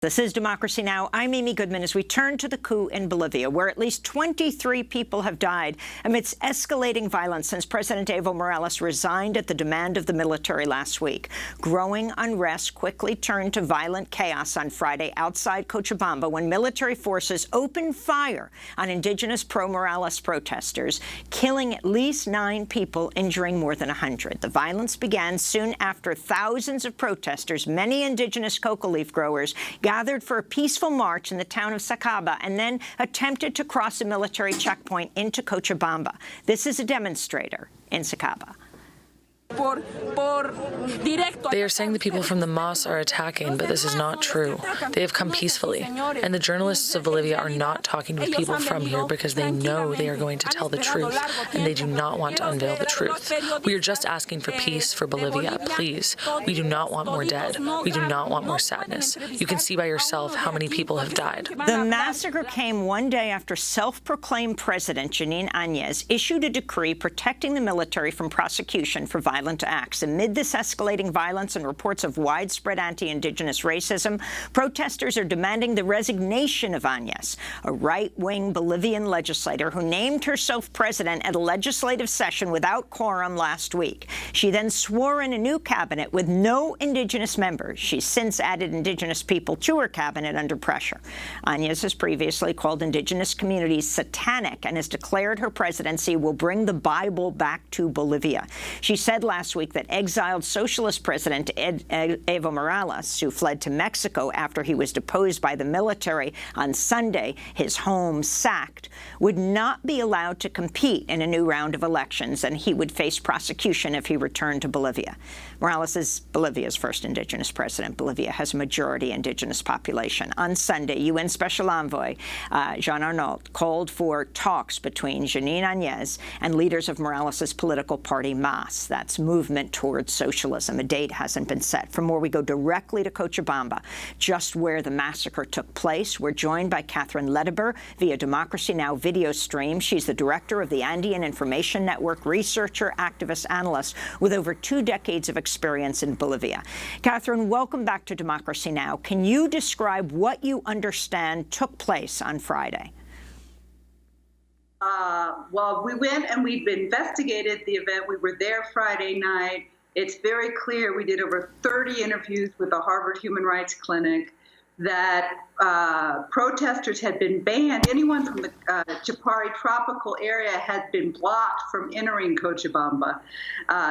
This is Democracy Now! I'm Amy Goodman as we turn to the coup in Bolivia, where at least 23 people have died amidst escalating violence since President Evo Morales resigned at the demand of the military last week. Growing unrest quickly turned to violent chaos on Friday outside Cochabamba when military forces opened fire on indigenous pro-Morales protesters, killing at least 9 people, injuring more than 100. The violence began soon after thousands of protesters, many indigenous coca leaf growers, gathered for a peaceful march in the town of Sacaba and then attempted to cross a military checkpoint into Cochabamba. This is a demonstrator in Sacaba. They are saying the people from the mosque are attacking, but this is not true. They have come peacefully, and the journalists of Bolivia are not talking to people from here because they know they are going to tell the truth, and they do not want to unveil the truth. We are just asking for peace for Bolivia, please. We do not want more dead. We do not want more sadness. You can see by yourself how many people have died. The massacre came one day after self-proclaimed President Jeanine Áñez issued a decree protecting the military from prosecution for violent acts. Amid this escalating violence and reports of widespread anti-Indigenous racism, protesters are demanding the resignation of Áñez, a right-wing Bolivian legislator who named herself president at a legislative session without quorum last week. She then swore in a new cabinet with no Indigenous members. She's since added Indigenous people to her cabinet under pressure. Áñez has previously called Indigenous communities satanic and has declared her presidency will bring the Bible back to Bolivia. She said last week that exiled socialist President Evo Morales, who fled to Mexico after he was deposed by the military on Sunday, his home sacked, would not be allowed to compete in a new round of elections, and he would face prosecution if he returned to Bolivia. Morales is Bolivia's first Indigenous president. Bolivia has a majority Indigenous population. On Sunday, UN Special Envoy Jean Arnault called for talks between Jeanine Áñez and leaders of Morales' political party, MAS. That's Movement Toward Socialism. A date hasn't been set. From where we go directly to Cochabamba, just where the massacre took place. We're joined by Kathryn Ledebur via Democracy Now! Video stream. She's the director of the Andean Information Network, researcher, activist, analyst with over 2 decades of experience in Bolivia. Kathryn, welcome back to Democracy Now! Can you describe what you understand took place on Friday? Well, we went and we've investigated the event. We were there Friday night. It's very clear. We did over 30 interviews with the Harvard Human Rights Clinic that protesters had been banned. Anyone from the Chapari tropical area had been blocked from entering Cochabamba,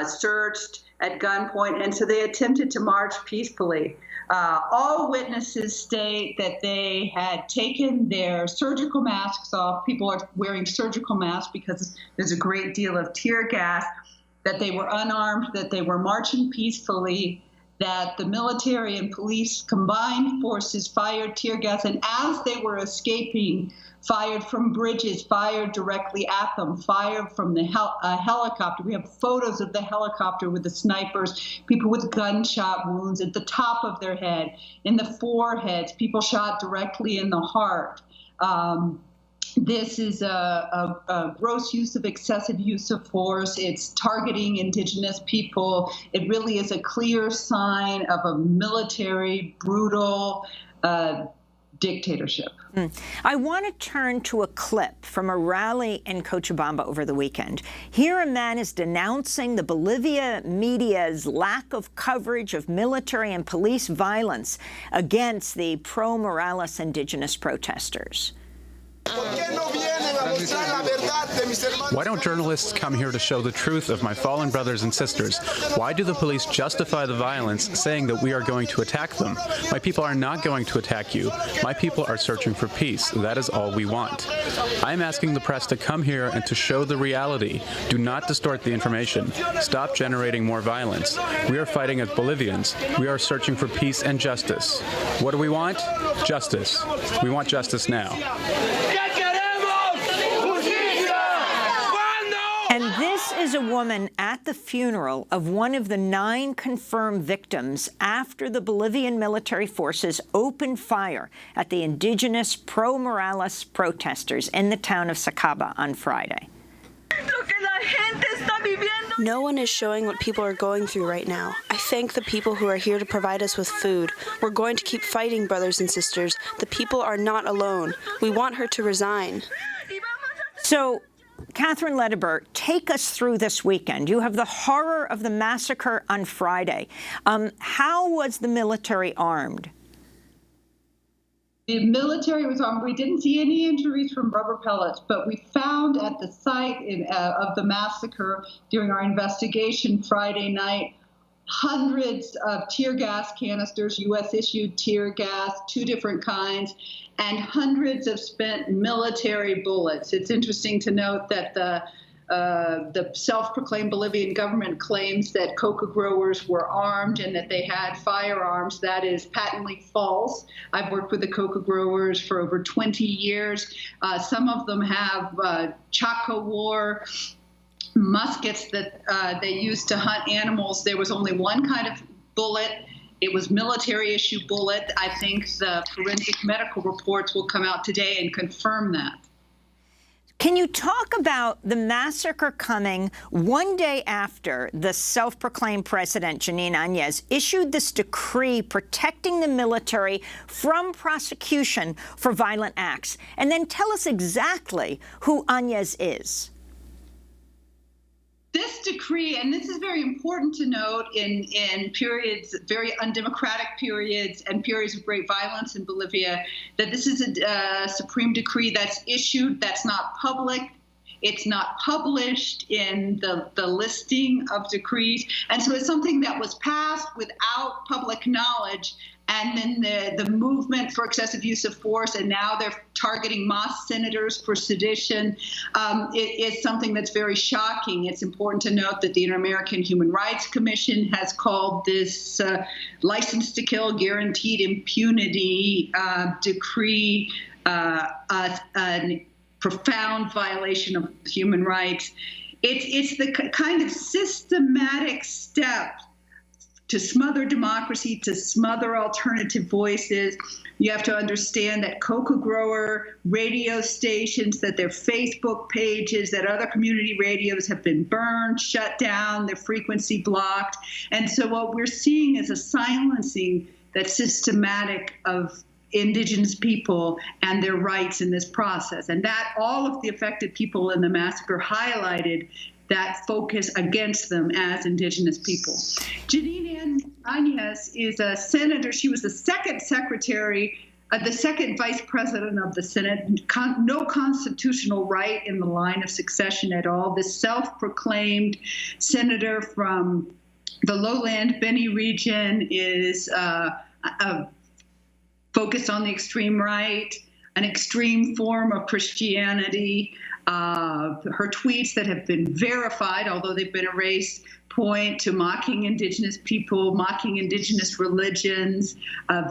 searched at gunpoint, and so they attempted to march peacefully. All witnesses state that they had taken their surgical masks off. People are wearing surgical masks because there's a great deal of tear gas, that they were unarmed, that they were marching peacefully, that the military and police combined forces fired tear gas, and as they were escaping, fired from bridges, fired directly at them, fired from the helicopter. We have photos of the helicopter with the snipers, people with gunshot wounds at the top of their head, in the foreheads, people shot directly in the heart. This is a gross use of excessive use of force. It's targeting Indigenous people. It really is a clear sign of a military, brutal dictatorship. I want to turn to a clip from a rally in Cochabamba over the weekend. Here a man is denouncing the Bolivia media's lack of coverage of military and police violence against the pro-Morales Indigenous protesters. Why don't journalists come here to show the truth of my fallen brothers and sisters? Why do the police justify the violence, saying that we are going to attack them? My people are not going to attack you. My people are searching for peace. That is all we want. I am asking the press to come here and to show the reality. Do not distort the information. Stop generating more violence. We are fighting as Bolivians. We are searching for peace and justice. What do we want? Justice. We want justice now. And this is a woman at the funeral of one of the 9 confirmed victims after the Bolivian military forces opened fire at the indigenous pro-Morales protesters in the town of Sacaba on Friday. No one is showing what people are going through right now. I thank the people who are here to provide us with food. We're going to keep fighting, brothers and sisters. The people are not alone. We want her to resign. So, Kathryn Ledebur, take us through this weekend. You have the horror of the massacre on Friday. How was the military armed? The military was armed. We didn't see any injuries from rubber pellets, but we found at the site of the massacre during our investigation Friday night hundreds of tear gas canisters, U.S.-issued tear gas, 2 different kinds, and hundreds of spent military bullets. It's interesting to note that the self-proclaimed Bolivian government claims that coca growers were armed and that they had firearms. That is patently false. I've worked with the coca growers for over 20 years. Some of them have Chaco War muskets that they used to hunt animals. There was only one kind of bullet. It was military-issue bullet. I think the forensic medical reports will come out today and confirm that. Can you talk about the massacre coming one day after the self-proclaimed President Jeanine Áñez issued this decree protecting the military from prosecution for violent acts? And then tell us exactly who Áñez is. This decree, and this is very important to note in periods, very undemocratic periods and periods of great violence in Bolivia, that this is a supreme decree that's issued, that's not public. It's not published in the listing of decrees. And so it's something that was passed without public knowledge. And then the movement for excessive use of force, and now they're targeting Mas senators for sedition, is something that's very shocking. It's important to note that the Inter-American Human Rights Commission has called this license to kill, guaranteed impunity decree a profound violation of human rights. It's the kind of systematic step to smother democracy, to smother alternative voices. You have to understand that coca grower radio stations, that their Facebook pages, that other community radios have been burned, shut down, their frequency blocked. And so what we're seeing is a silencing that's systematic of Indigenous people and their rights in this process. And that all of the affected people in the massacre highlighted that focus against them as Indigenous people. Jeanine Áñez is a senator. She was the second secretary, the second vice president of the Senate. No constitutional right in the line of succession at all. This self-proclaimed senator from the lowland Beni region is focused on the extreme right, an extreme form of Christianity. Her tweets that have been verified, although they've been erased, point to mocking Indigenous people, mocking Indigenous religions,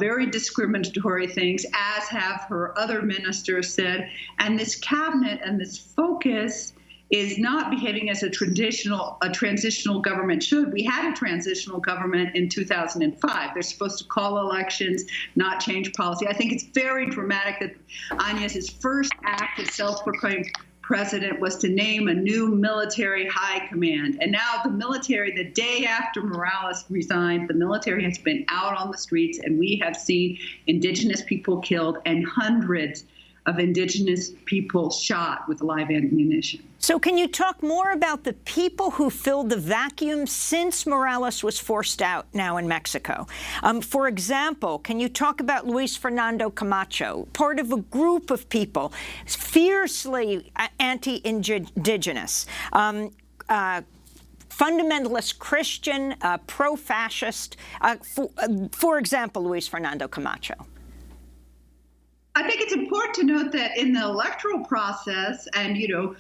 very discriminatory things, as have her other ministers said. And this cabinet and this focus is not behaving as a transitional government should. We had a transitional government in 2005. They're supposed to call elections, not change policy. I think it's very dramatic that Áñez's first act as self-proclaimed president was to name a new military high command. And now the military, the day after Morales resigned, the military has been out on the streets, and we have seen Indigenous people killed and hundreds of Indigenous people shot with live ammunition. So can you talk more about the people who filled the vacuum since Morales was forced out now in Mexico? For example, can you talk about Luis Fernando Camacho, part of a group of people fiercely anti-indigenous, fundamentalist Christian, pro-fascist, for example, Luis Fernando Camacho? I think it's important to note that in the electoral process, and the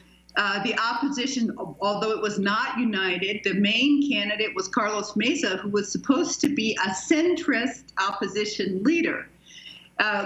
opposition, although it was not united, the main candidate was Carlos Mesa, who was supposed to be a centrist opposition leader.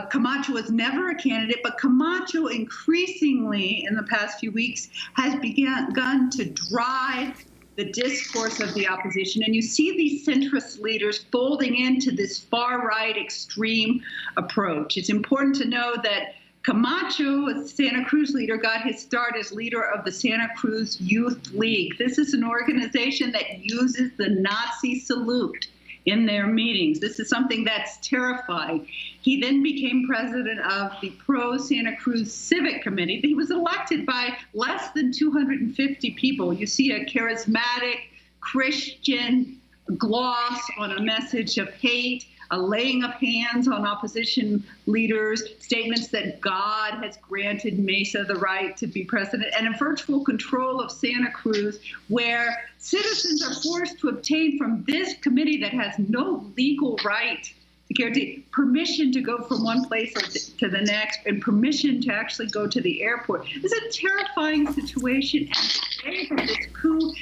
Camacho was never a candidate, but Camacho increasingly in the past few weeks has begun to drive the discourse of the opposition. And you see these centrist leaders folding into this far-right extreme approach. It's important to know that Camacho, a Santa Cruz leader, got his start as leader of the Santa Cruz Youth League. This is an organization that uses the Nazi salute in their meetings. This is something that's terrifying. He then became president of the Pro-Santa Cruz Civic Committee. He was elected by less than 250 people. You see a charismatic Christian gloss on a message of hate, a laying of hands on opposition leaders, statements that God has granted Mesa the right to be president, and a virtual control of Santa Cruz, where citizens are forced to obtain from this committee that has no legal right to guarantee permission to go from one place to the next and permission to actually go to the airport. This is a terrifying situation, and the day that this coup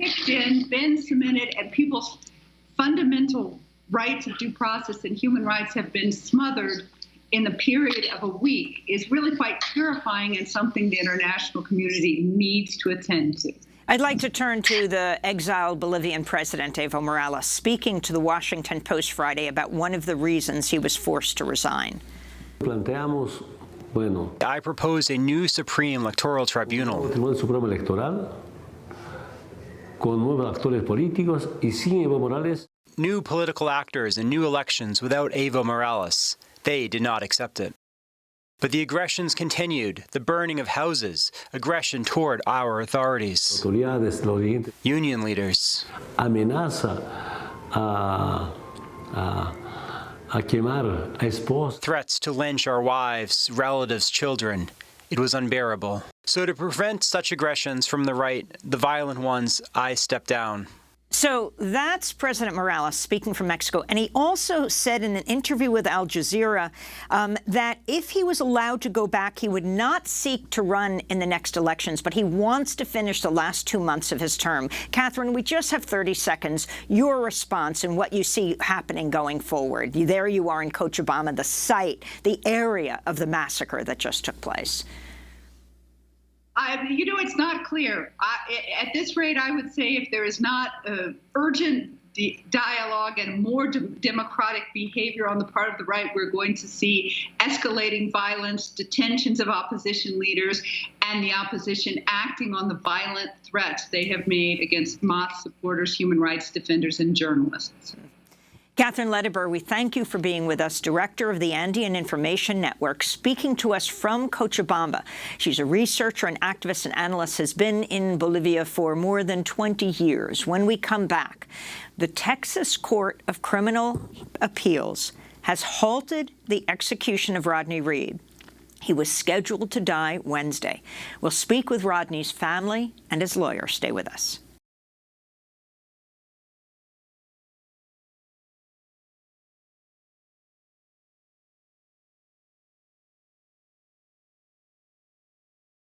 kicked in, been cemented, and people's fundamental rights of due process and human rights have been smothered in the period of a week is really quite terrifying and something the international community needs to attend to. I'd like to turn to the exiled Bolivian President Evo Morales, speaking to the Washington Post Friday about one of the reasons he was forced to resign. I propose a new Supreme Electoral Tribunal. New political actors and new elections without Evo Morales. They did not accept it. But the aggressions continued, the burning of houses, aggression toward our authorities. Union leaders. Threats to lynch our wives, relatives, children. It was unbearable. So to prevent such aggressions from the right, the violent ones, I stepped down. So that's President Morales speaking from Mexico. And he also said in an interview with Al Jazeera that if he was allowed to go back, he would not seek to run in the next elections, but he wants to finish the last 2 months of his term. Kathryn, we just have 30 seconds. Your response and what you see happening going forward. There you are in Cochabamba, the site, the area of the massacre that just took place. It's not clear. At this rate, I would say if there is not urgent dialogue and more democratic behavior on the part of the right, we're going to see escalating violence, detentions of opposition leaders, and the opposition acting on the violent threats they have made against Hamas supporters, human rights defenders, and journalists. Kathryn Ledebur, we thank you for being with us, director of the Andean Information Network, speaking to us from Cochabamba. She's a researcher and activist and analyst, has been in Bolivia for more than 20 years. When we come back, the Texas Court of Criminal Appeals has halted the execution of Rodney Reed. He was scheduled to die Wednesday. We'll speak with Rodney's family and his lawyer. Stay with us.